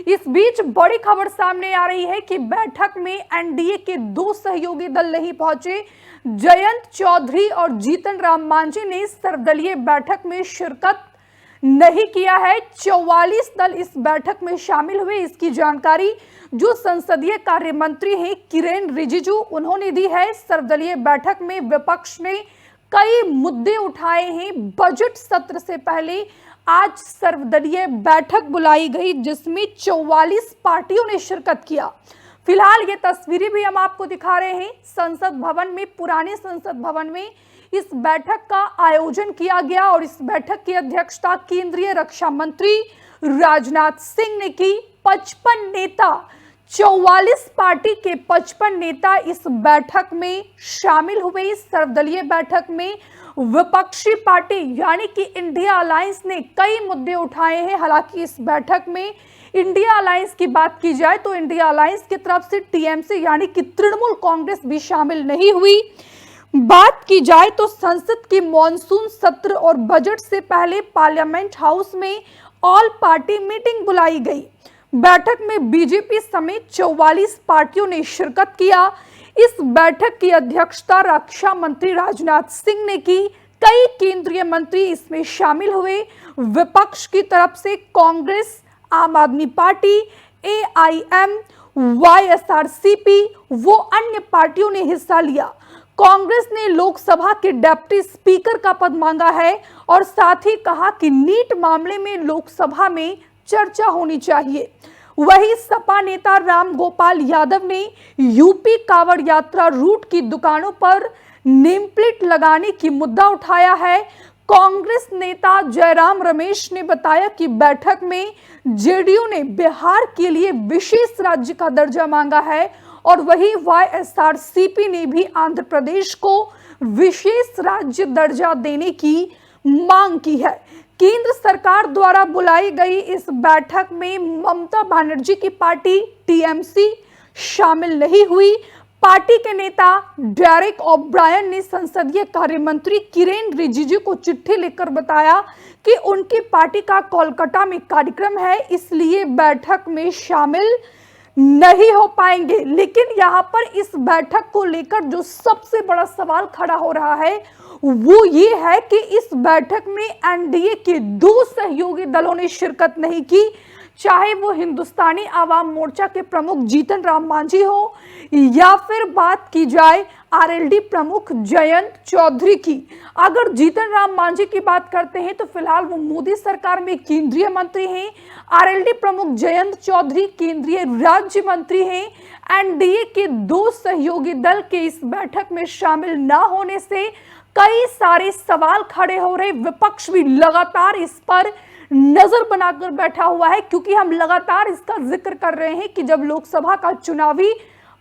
इस बीच बड़ी खबर सामने आ रही है कि बैठक में एनडीए के दो सहयोगी दल नहीं पहुंचे। जयंत चौधरी और जीतन राम मांझी ने सर्वदलीय बैठक में शिरकत नहीं किया है। 44 दल इस बैठक में शामिल हुए। इसकी जानकारी जो संसदीय कार्य मंत्री हैं किरेन रिजिजू उन्होंने दी है। सर्वदलीय बैठक में विपक्ष ने कई मुद्दे उठाए हैं। बजट सत्र से पहले आज सर्वदलीय बैठक बुलाई गई जिसमें 44 पार्टियों ने शिरकत किया। फिलहाल ये तस्वीरें भी हम आपको दिखा रहे हैं। संसद भवन में, पुराने संसद भवन में इस बैठक का आयोजन किया गया और इस बैठक की अध्यक्षता केंद्रीय रक्षा मंत्री राजनाथ सिंह ने की। 55 नेता, 44 पार्टी के 55 नेता इस बैठक में शामिल हुए। सर्वदलीय बैठक में विपक्षी पार्टी यानी कि इंडिया अलायंस ने कई मुद्दे उठाए हैं। हालांकि इस बैठक में इंडिया अलायंस की बात की जाए तो इंडिया अलायंस की तरफ से टीएमसी यानी कि तृणमूल कांग्रेस भी शामिल नहीं हुई। बात की जाए तो संसद की मॉनसून सत्र और बजट से पहले पार्लियामेंट हाउस में ऑल पार्टी मीटिंग बुलाई गई। बैठक में बीजेपी समेत 44 पार्टियों ने शिरकत किया। इस बैठक की अध्यक्षता रक्षा मंत्री राजनाथ सिंह ने की। कई केंद्रीय मंत्री इसमें शामिल हुए। विपक्ष की तरफ से कांग्रेस, आम आदमी पार्टी, एआईएम, वाईएसआरसीपी वो अन्य पार्टियों ने हिस्सा लिया। कांग्रेस ने लोकसभा के डिप्टी स्पीकर का पद मांगा है और साथ ही कहा कि नीट मामले में लोकसभा में चर्चा होनी चाहिए। वही सपा नेता राम गोपाल यादव ने यूपी कांवड़ यात्रा रूट की दुकानों पर नेम प्लेट लगाने की मुद्दा उठाया है। कांग्रेस नेता जयराम रमेश ने बताया कि बैठक में जेडीयू ने बिहार के लिए विशेष राज्य का दर्जा मांगा है और वही वाईएसआरसीपी ने भी आंध्र प्रदेश को विशेष राज्य दर्जा देने की मांग की है। केंद्र सरकार द्वारा बुलाई गई इस बैठक में ममता बनर्जी की पार्टी टीएमसी शामिल नहीं हुई। पार्टी के नेता डेरेक ओब्रायन ने संसदीय कार्य मंत्री किरेन रिजिजू को चिट्ठी लिखकर बताया कि उनकी पार्टी का कोलकाता में कार्यक्रम है, इसलिए बैठक में शामिल नहीं हो पाएंगे। लेकिन यहाँ पर इस बैठक को लेकर जो सबसे बड़ा सवाल खड़ा हो रहा है वो ये है कि इस बैठक में एनडीए के दो सहयोगी दलों ने शिरकत नहीं की, चाहे वो हिंदुस्तानी आवाम मोर्चा के प्रमुख जीतन राम मांझी हो या फिर बात की जाए आरएलडी प्रमुख जयंत चौधरी की। अगर जीतन राम मांझी की बात करते हैं तो फिलहाल वो मोदी सरकार में केंद्रीय मंत्री हैं। आरएलडी प्रमुख जयंत चौधरी केंद्रीय राज्य मंत्री हैं। एनडीए के दो सहयोगी दल के इस बैठक में शामिल न होने से कई सारे सवाल खड़े हो रहे। विपक्ष भी लगातार इस पर नजर बनाकर बैठा हुआ है क्योंकि हम लगातार इसका जिक्र कर रहे हैं कि जब लोकसभा का चुनावी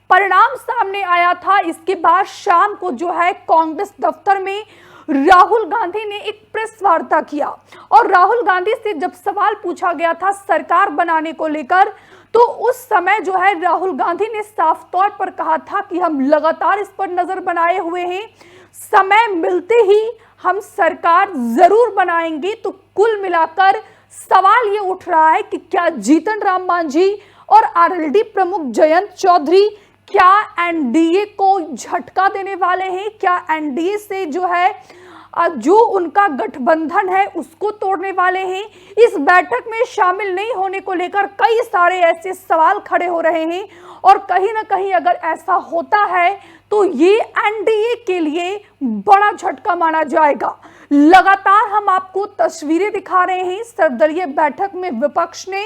परिणाम सामने आया था, इसके बाद शाम को जो है कांग्रेस दफ्तर में राहुल गांधी ने एक प्रेस वार्ता किया और राहुल गांधी से जब सवाल पूछा गया था सरकार बनाने को लेकर तो उस समय जो है राहुल गांधी ने साफ तौर पर कहा था कि हम लगातार इस पर नजर बनाए हुए हैं, समय मिलते ही हम सरकार जरूर बनाएंगे। तो कुल मिलाकर सवाल ये उठ रहा है कि क्या जीतन राम मांझी और आरएलडी प्रमुख जयंत चौधरी क्या एनडीए को झटका देने वाले हैं? क्या एनडीए से जो है जो उनका गठबंधन है उसको तोड़ने वाले हैं? इस बैठक में शामिल नहीं होने को लेकर कई सारे ऐसे सवाल खड़े हो रहे हैं और कहीं ना कहीं अगर ऐसा होता है तो ये एनडीए के लिए बड़ा झटका माना जाएगा। लगातार हम आपको तस्वीरें दिखा रहे हैं। सर्वदलीय बैठक में विपक्ष ने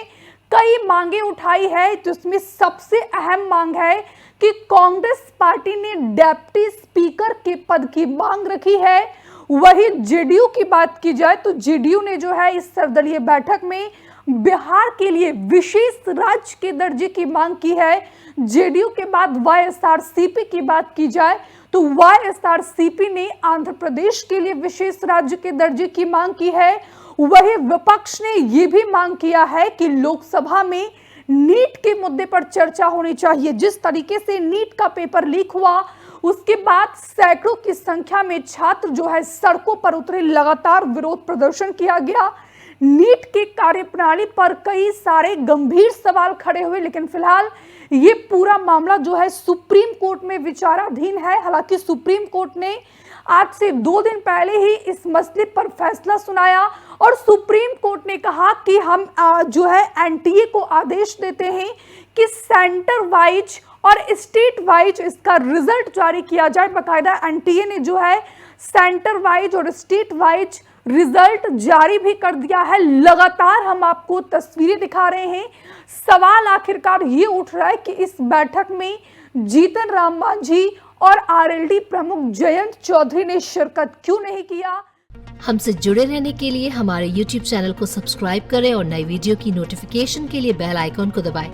कई मांगे उठाई है, जिसमें सबसे अहम मांग है कि कांग्रेस पार्टी ने डिप्टी स्पीकर के पद की मांग रखी है। वही जेडीयू की बात की जाए तो जेडीयू ने जो है इस सर्वदलीय बैठक में बिहार के लिए विशेष राज्य के दर्जे की मांग की है। जेडीयू के बाद वाईएसआरसीपी की बात की जाए तो वाईएसआरसीपी ने आंध्र प्रदेश के लिए विशेष राज्य के दर्जे की मांग की है। वही विपक्ष ने यह भी मांग किया है कि लोकसभा में नीट के मुद्दे पर चर्चा होनी चाहिए। जिस तरीके से नीट का पेपर लीक हुआ उसके बाद सैकड़ों की संख्या में छात्र जो है सड़कों पर उतरे, लगातार विरोध प्रदर्शन किया गया। नीट की कार्यप्रणाली पर कई सारे गंभीर सवाल खड़े हुए। लेकिन फिलहाल ये पूरा मामला जो है सुप्रीम कोर्ट में विचाराधीन है। हालांकि सुप्रीम कोर्ट ने आज से 2 दिन पहले ही इस मसले पर फैसला सुनाया और सुप्रीम कोर्ट ने कहा कि हम जो है एनटीए को आदेश देते हैं कि सेंटर वाइज और स्टेट वाइज इसका रिजल्ट जारी किया जाए। बाकायदा एनटीए ने जो है सेंटर वाइज और स्टेट वाइज रिजल्ट जारी भी कर दिया है। लगातार हम आपको तस्वीरें दिखा रहे हैं। सवाल आखिरकार ये उठ रहा है कि इस बैठक में जीतन राम मांझी और आरएलडी प्रमुख जयंत चौधरी ने शिरकत क्यों नहीं किया। हमसे जुड़े रहने के लिए हमारे YouTube चैनल को सब्सक्राइब करें और नई वीडियो की नोटिफिकेशन के लिए बेल आइकॉन को दबाएं।